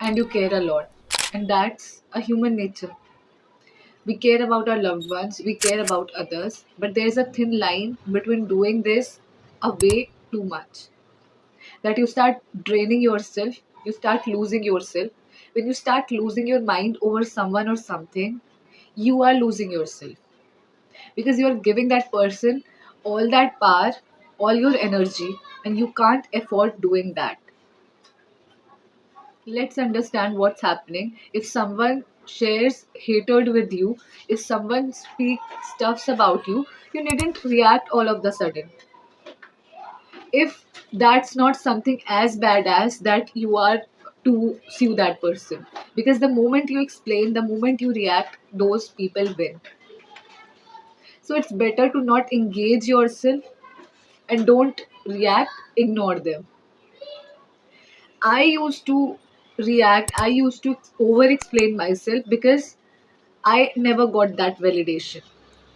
and you care a lot. And that's a human nature. We care about our loved ones, we care about others, but there's a thin line between doing this a way too much. That you start draining yourself, you start losing yourself. When you start losing your mind over someone or something, you are losing yourself because you are giving that person all that power, all your energy, and you can't afford doing that. Let's understand what's happening. If someone shares hatred with you, if someone speaks stuffs about you, you needn't react all of the sudden. If that's not something as bad as that you are to sue that person. Because the moment you explain, the moment you react, those people win. So it's better to not engage yourself and don't react, ignore them. I used to react, I used to over explain myself because I never got that validation.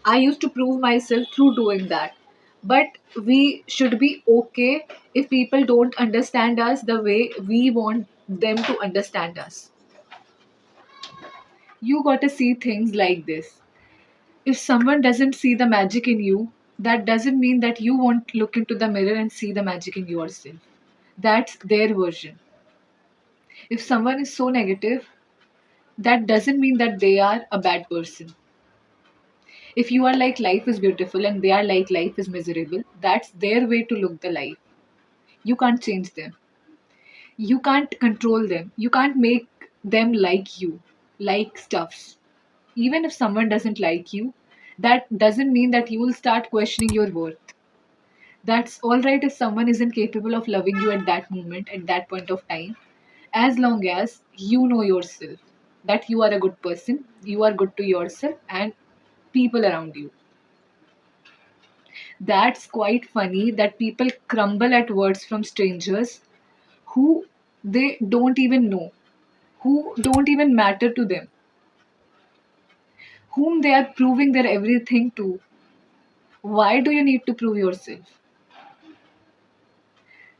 I used to prove myself through doing that. But we should be okay if people don't understand us the way we want them to understand us. You got to see things like this. If someone doesn't see the magic in you, that doesn't mean that you won't look into the mirror and see the magic in yourself. That's their version. If someone is so negative, that doesn't mean that they are a bad person. If you are like life is beautiful and they are like life is miserable, that's their way to look the life. You can't change them. You can't control them. You can't make them like you, like stuffs. Even if someone doesn't like you, that doesn't mean that you will start questioning your worth. That's all right if someone isn't capable of loving you at that moment, at that point of time, as long as you know yourself that you are a good person, you are good to yourself and people around you. That's quite funny that people crumble at words from strangers who they don't even know, who don't even matter to them, whom they are proving their everything to. Why do you need to prove yourself?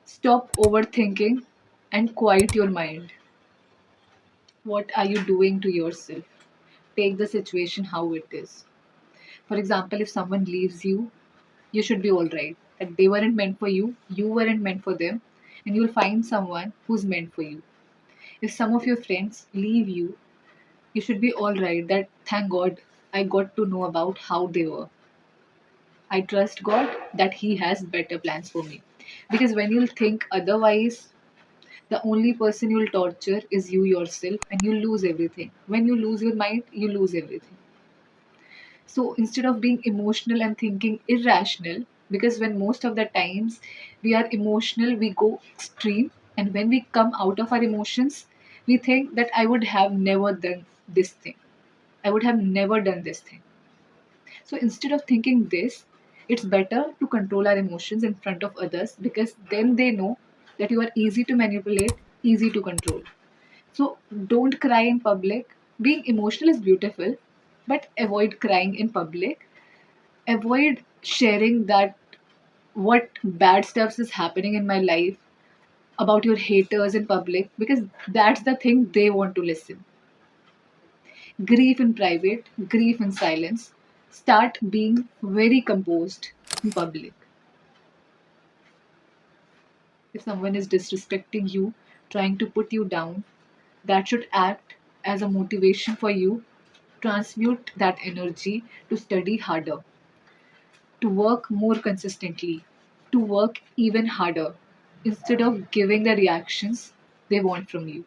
Stop overthinking and quiet your mind. What are you doing to yourself? Take the situation how it is. For example, if someone leaves you, you should be alright. That they weren't meant for you weren't meant for them, and you'll find someone who's meant for you. If some of your friends leave you, you should be alright. That thank God I got to know about how they were. I trust God that He has better plans for me. Because when you'll think otherwise, the only person you'll torture is you yourself, and you lose everything. When you lose your mind, you lose everything. So instead of being emotional and thinking irrational, because when most of the times we are emotional, we go extreme, and when we come out of our emotions, we think that I would have never done this thing. I would have never done this thing. So instead of thinking this, it's better to control our emotions in front of others because then they know that you are easy to manipulate, easy to control. So don't cry in public. Being emotional is beautiful, but avoid crying in public. Avoid sharing that what bad stuff is happening in my life about your haters in public because that's the thing they want to listen. Grief in private, grief in silence. Start being very composed in public. If someone is disrespecting you, trying to put you down, that should act as a motivation for you. Transmute that energy to study harder, to work more consistently, to work even harder instead of giving the reactions they want from you.